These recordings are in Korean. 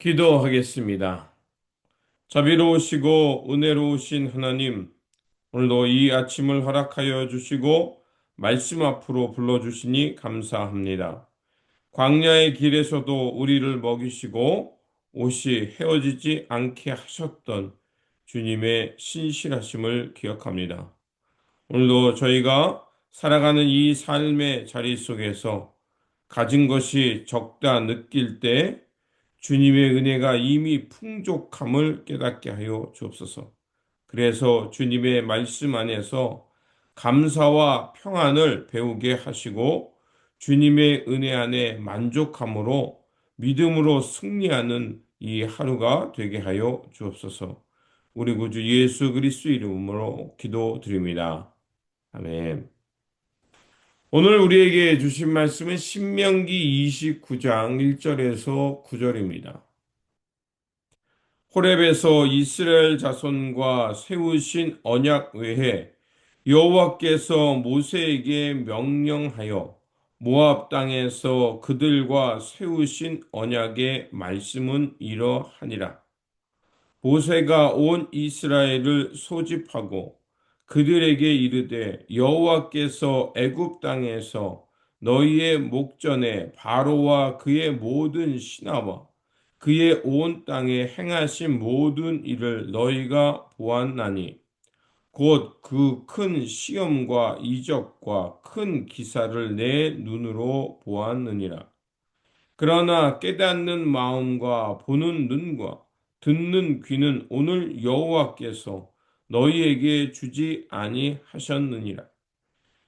기도하겠습니다. 자비로우시고 은혜로우신 하나님, 오늘도 이 아침을 허락하여 주시고 말씀 앞으로 불러주시니 감사합니다. 광야의 길에서도 우리를 먹이시고 옷이 헤어지지 않게 하셨던 주님의 신실하심을 기억합니다. 오늘도 저희가 살아가는 이 삶의 자리 속에서 가진 것이 적다 느낄 때 주님의 은혜가 이미 풍족함을 깨닫게 하여 주옵소서. 그래서 주님의 말씀 안에서 감사와 평안을 배우게 하시고 주님의 은혜 안에 만족함으로 믿음으로 승리하는 이 하루가 되게 하여 주옵소서. 우리 구주 예수 그리스도 이름으로 기도드립니다. 아멘. 오늘 우리에게 주신 말씀은 신명기 29장 1절에서 9절입니다. 호렙에서 이스라엘 자손과 세우신 언약 외에 여호와께서 모세에게 명령하여 모압 땅에서 그들과 세우신 언약의 말씀은 이러하니라. 모세가 온 이스라엘을 소집하고 그들에게 이르되 여호와께서 애굽 땅에서 너희의 목전에 바로와 그의 모든 신하와 그의 온 땅에 행하신 모든 일을 너희가 보았나니 곧 그 큰 시험과 이적과 큰 기사를 내 눈으로 보았느니라. 그러나 깨닫는 마음과 보는 눈과 듣는 귀는 오늘 여호와께서 너희에게 주지 아니하셨느니라.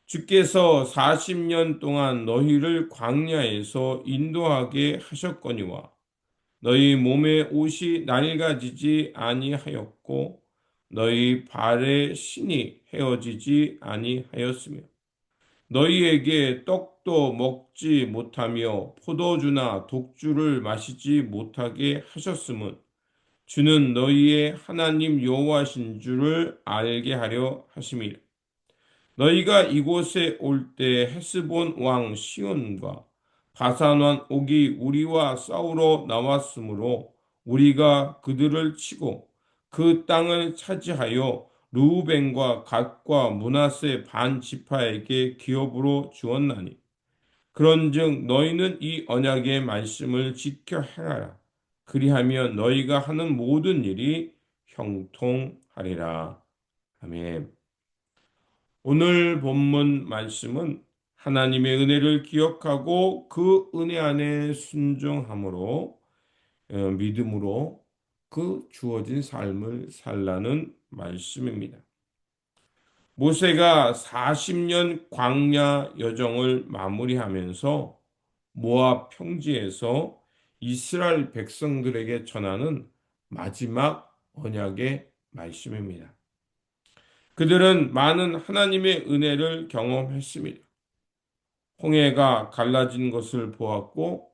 주께서 40년 동안 너희를 광야에서 인도하게 하셨거니와 너희 몸의 옷이 낡아지지 아니하였고 너희 발의 신이 헤어지지 아니하였으며 너희에게 떡도 먹지 못하며 포도주나 독주를 마시지 못하게 하셨음은 주는 너희의 하나님 여호와신 줄을 알게 하려 하심이라. 너희가 이곳에 올 때 헤스본 왕 시온과 바산 왕 옥이 우리와 싸우러 나왔으므로 우리가 그들을 치고 그 땅을 차지하여 르우벤과 갓과 므낫세 반 지파에게 기업으로 주었나니 그런즉 너희는 이 언약의 말씀을 지켜 행하라. 그리하면 너희가 하는 모든 일이 형통하리라. 아멘. 오늘 본문 말씀은 하나님의 은혜를 기억하고 그 은혜 안에 순종함으로 믿음으로 그 주어진 삶을 살라는 말씀입니다. 모세가 40년 광야 여정을 마무리하면서 모압 평지에서 이스라엘 백성들에게 전하는 마지막 언약의 말씀입니다. 그들은 많은 하나님의 은혜를 경험했습니다. 홍해가 갈라진 것을 보았고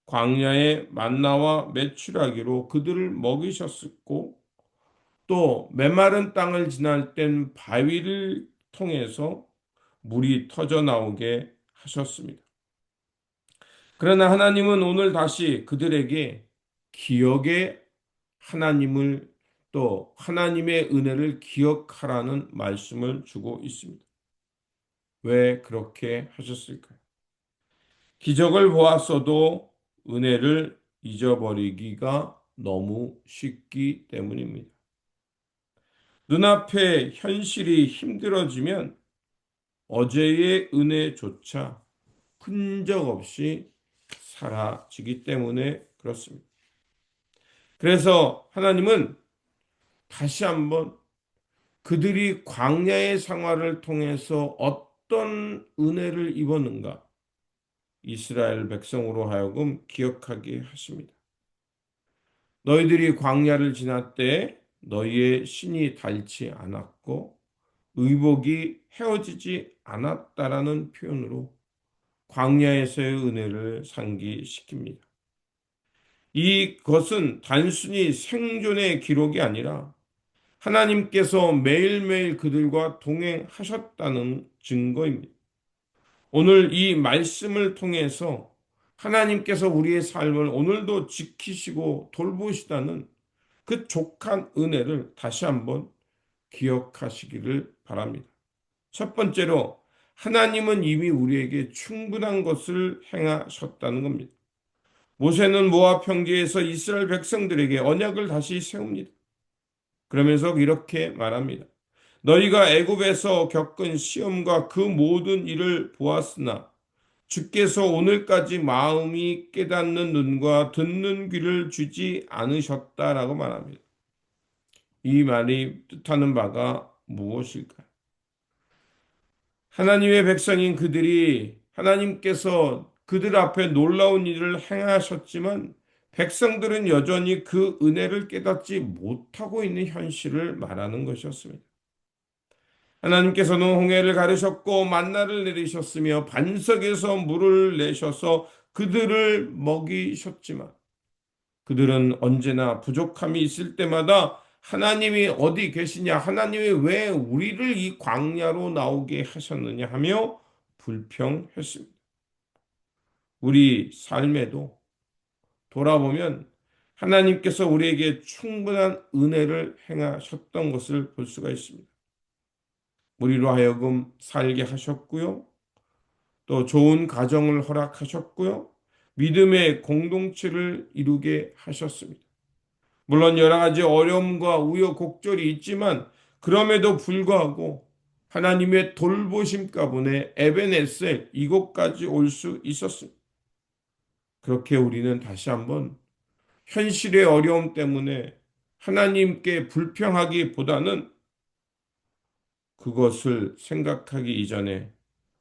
광야의 만나와 메추라기로 그들을 먹이셨고 또 메마른 땅을 지날 땐 바위를 통해서 물이 터져 나오게 하셨습니다. 그러나 하나님은 오늘 다시 그들에게 기억의 하나님을 또 하나님의 은혜를 기억하라는 말씀을 주고 있습니다. 왜 그렇게 하셨을까요? 기적을 보았어도 은혜를 잊어버리기가 너무 쉽기 때문입니다. 눈앞에 현실이 힘들어지면 어제의 은혜조차 흔적 없이 사라지기 때문에 그렇습니다. 그래서 하나님은 다시 한번 그들이 광야의 생활을 통해서 어떤 은혜를 입었는가 이스라엘 백성으로 하여금 기억하게 하십니다. 너희들이 광야를 지날 때 너희의 신이 닳지 않았고 의복이 헤어지지 않았다라는 표현으로 광야에서의 은혜를 상기시킵니다. 이것은 단순히 생존의 기록이 아니라 하나님께서 매일매일 그들과 동행하셨다는 증거입니다. 오늘 이 말씀을 통해서 하나님께서 우리의 삶을 오늘도 지키시고 돌보시다는 그 족한 은혜를 다시 한번 기억하시기를 바랍니다. 첫 번째로 하나님은 이미 우리에게 충분한 것을 행하셨다는 겁니다. 모세는 모압 평지에서 이스라엘 백성들에게 언약을 다시 세웁니다. 그러면서 이렇게 말합니다. 너희가 애굽에서 겪은 시험과 그 모든 일을 보았으나 주께서 오늘까지 마음이 깨닫는 눈과 듣는 귀를 주지 않으셨다라고 말합니다. 이 말이 뜻하는 바가 무엇일까요? 하나님의 백성인 그들이 하나님께서 그들 앞에 놀라운 일을 행하셨지만 백성들은 여전히 그 은혜를 깨닫지 못하고 있는 현실을 말하는 것이었습니다. 하나님께서는 홍해를 가르셨고 만나를 내리셨으며 반석에서 물을 내셔서 그들을 먹이셨지만 그들은 언제나 부족함이 있을 때마다 하나님이 어디 계시냐? 하나님이 왜 우리를 이 광야로 나오게 하셨느냐 하며 불평했습니다. 우리 삶에도 돌아보면 하나님께서 우리에게 충분한 은혜를 행하셨던 것을 볼 수가 있습니다. 우리로 하여금 살게 하셨고요. 또 좋은 가정을 허락하셨고요. 믿음의 공동체를 이루게 하셨습니다. 물론 여러 가지 어려움과 우여곡절이 있지만 그럼에도 불구하고 하나님의 돌보심 가문에 에베네셀 이곳까지 올 수 있었습니다. 그렇게 우리는 다시 한번 현실의 어려움 때문에 하나님께 불평하기보다는 그것을 생각하기 이전에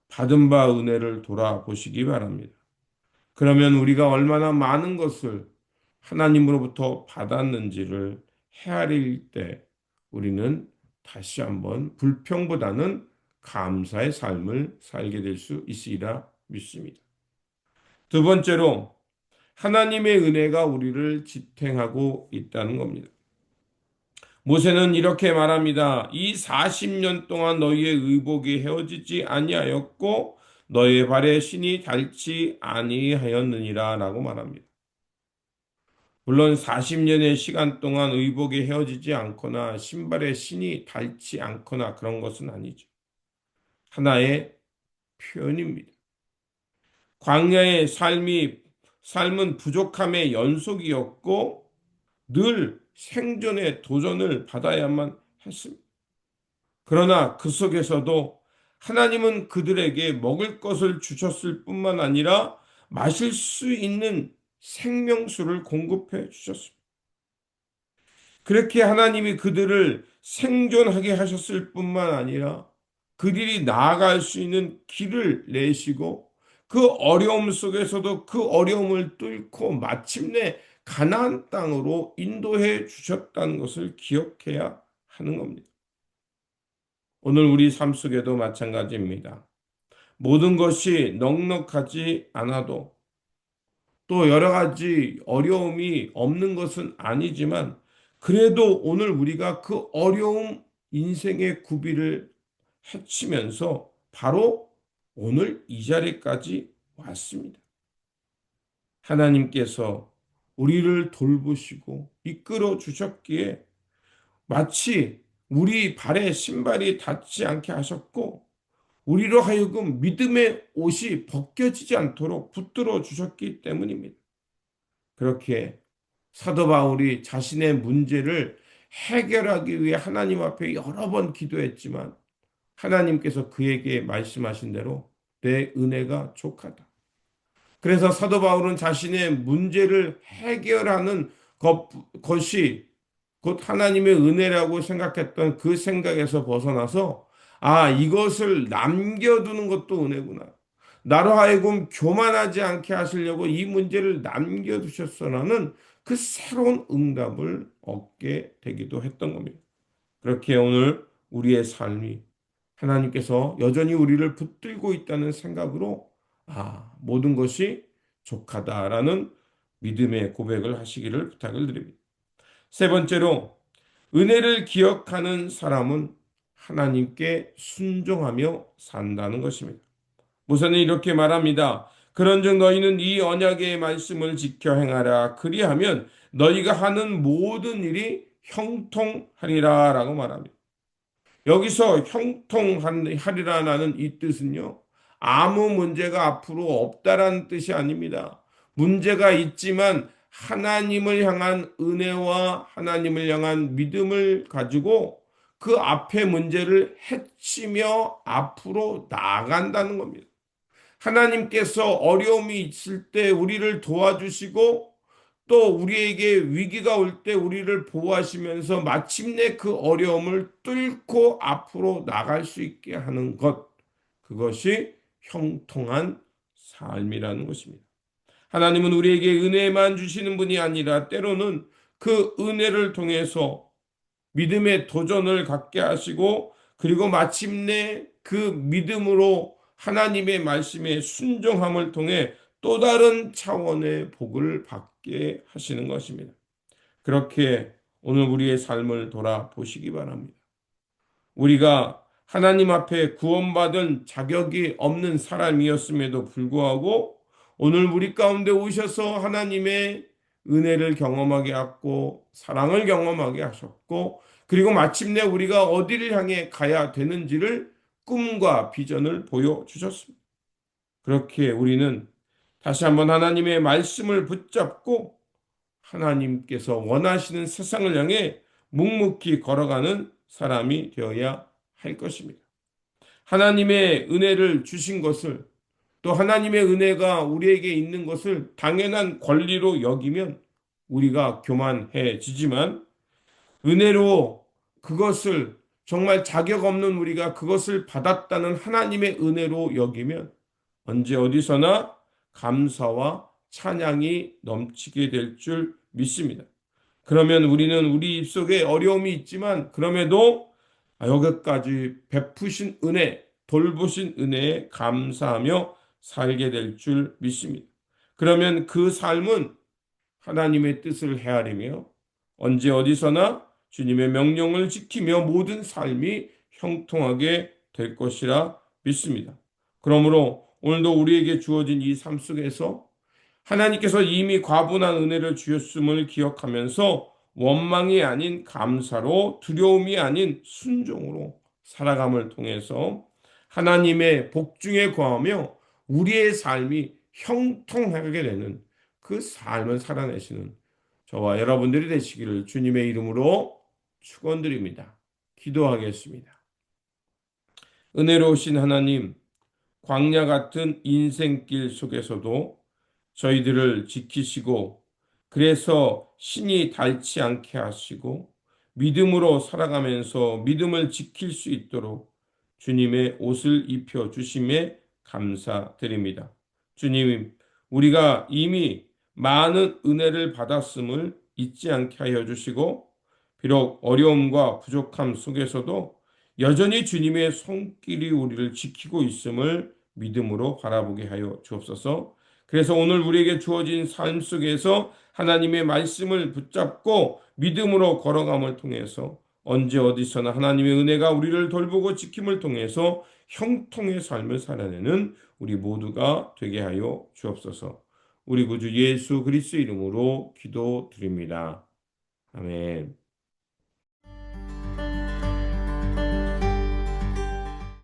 받은 바 은혜를 돌아보시기 바랍니다. 그러면 우리가 얼마나 많은 것을 하나님으로부터 받았는지를 헤아릴 때 우리는 다시 한번 불평보다는 감사의 삶을 살게 될 수 있으리라 믿습니다. 두 번째로 하나님의 은혜가 우리를 지탱하고 있다는 겁니다. 모세는 이렇게 말합니다. 이 40년 동안 너희의 의복이 헤어지지 아니하였고 너희의 발에 신이 닳지 아니하였느니라 라고 말합니다. 물론 40년의 시간 동안 의복이 헤어지지 않거나 신발에 신이 닳지 않거나 그런 것은 아니죠. 하나의 표현입니다. 광야의 삶은 부족함의 연속이었고 늘 생존의 도전을 받아야만 했습니다. 그러나 그 속에서도 하나님은 그들에게 먹을 것을 주셨을 뿐만 아니라 마실 수 있는 생명수를 공급해 주셨습니다. 그렇게 하나님이 그들을 생존하게 하셨을 뿐만 아니라 그들이 나아갈 수 있는 길을 내시고 그 어려움 속에서도 그 어려움을 뚫고 마침내 가나안 땅으로 인도해 주셨다는 것을 기억해야 하는 겁니다. 오늘 우리 삶 속에도 마찬가지입니다. 모든 것이 넉넉하지 않아도 또 여러 가지 어려움이 없는 것은 아니지만 그래도 오늘 우리가 그 어려움 인생의 구비를 헤치면서 바로 오늘 이 자리까지 왔습니다. 하나님께서 우리를 돌보시고 이끌어 주셨기에 마치 우리 발에 신발이 닿지 않게 하셨고 우리로 하여금 믿음의 옷이 벗겨지지 않도록 붙들어 주셨기 때문입니다. 그렇게 사도 바울이 자신의 문제를 해결하기 위해 하나님 앞에 여러 번 기도했지만 하나님께서 그에게 말씀하신 대로 내 은혜가 족하다. 그래서 사도 바울은 자신의 문제를 해결하는 것이 곧 하나님의 은혜라고 생각했던 그 생각에서 벗어나서 이것을 남겨두는 것도 은혜구나. 나로 하여금 교만하지 않게 하시려고 이 문제를 남겨두셨어라는 그 새로운 응답을 얻게 되기도 했던 겁니다. 그렇게 오늘 우리의 삶이 하나님께서 여전히 우리를 붙들고 있다는 생각으로 모든 것이 족하다라는 믿음의 고백을 하시기를 부탁을 드립니다. 세 번째로 은혜를 기억하는 사람은 하나님께 순종하며 산다는 것입니다. 모세는 이렇게 말합니다. 그런즉 너희는 이 언약의 말씀을 지켜 행하라. 그리하면 너희가 하는 모든 일이 형통하리라라고 말합니다. 여기서 형통하리라는 이 뜻은요, 아무 문제가 앞으로 없다라는 뜻이 아닙니다. 문제가 있지만 하나님을 향한 은혜와 하나님을 향한 믿음을 가지고 그 앞에 문제를 헤치며 앞으로 나아간다는 겁니다. 하나님께서 어려움이 있을 때 우리를 도와주시고 또 우리에게 위기가 올 때 우리를 보호하시면서 마침내 그 어려움을 뚫고 앞으로 나갈 수 있게 하는 것. 그것이 형통한 삶이라는 것입니다. 하나님은 우리에게 은혜만 주시는 분이 아니라 때로는 그 은혜를 통해서 믿음의 도전을 갖게 하시고 그리고 마침내 그 믿음으로 하나님의 말씀에 순종함을 통해 또 다른 차원의 복을 받게 하시는 것입니다. 그렇게 오늘 우리의 삶을 돌아보시기 바랍니다. 우리가 하나님 앞에 구원받은 자격이 없는 사람이었음에도 불구하고 오늘 우리 가운데 오셔서 하나님의 은혜를 경험하게 하고 사랑을 경험하게 하셨고 그리고 마침내 우리가 어디를 향해 가야 되는지를 꿈과 비전을 보여주셨습니다. 그렇게 우리는 다시 한번 하나님의 말씀을 붙잡고 하나님께서 원하시는 세상을 향해 묵묵히 걸어가는 사람이 되어야 할 것입니다. 하나님의 은혜를 주신 것을 또 하나님의 은혜가 우리에게 있는 것을 당연한 권리로 여기면 우리가 교만해지지만 은혜로 그것을 정말 자격 없는 우리가 그것을 받았다는 하나님의 은혜로 여기면 언제 어디서나 감사와 찬양이 넘치게 될 줄 믿습니다. 그러면 우리는 우리 입속에 어려움이 있지만 그럼에도 여기까지 베푸신 은혜, 돌보신 은혜에 감사하며 살게 될 줄 믿습니다. 그러면 그 삶은 하나님의 뜻을 헤아리며 언제 어디서나 주님의 명령을 지키며 모든 삶이 형통하게 될 것이라 믿습니다. 그러므로 오늘도 우리에게 주어진 이 삶 속에서 하나님께서 이미 과분한 은혜를 주셨음을 기억하면서 원망이 아닌 감사로 두려움이 아닌 순종으로 살아감을 통해서 하나님의 복중에 거하며 우리의 삶이 형통하게 되는 그 삶을 살아내시는 저와 여러분들이 되시기를 주님의 이름으로 축원드립니다. 기도하겠습니다. 은혜로우신 하나님, 광야 같은 인생길 속에서도 저희들을 지키시고 그래서 신이 닳지 않게 하시고 믿음으로 살아가면서 믿음을 지킬 수 있도록 주님의 옷을 입혀 주심에 감사드립니다. 주님, 우리가 이미 많은 은혜를 받았음을 잊지 않게 하여 주시고 비록 어려움과 부족함 속에서도 여전히 주님의 손길이 우리를 지키고 있음을 믿음으로 바라보게 하여 주옵소서. 그래서 오늘 우리에게 주어진 삶 속에서 하나님의 말씀을 붙잡고 믿음으로 걸어감을 통해서 언제 어디서나 하나님의 은혜가 우리를 돌보고 지킴을 통해서 형통의 삶을 살아내는 우리 모두가 되게 하여 주옵소서. 우리 구주 예수 그리스도 이름으로 기도드립니다. 아멘.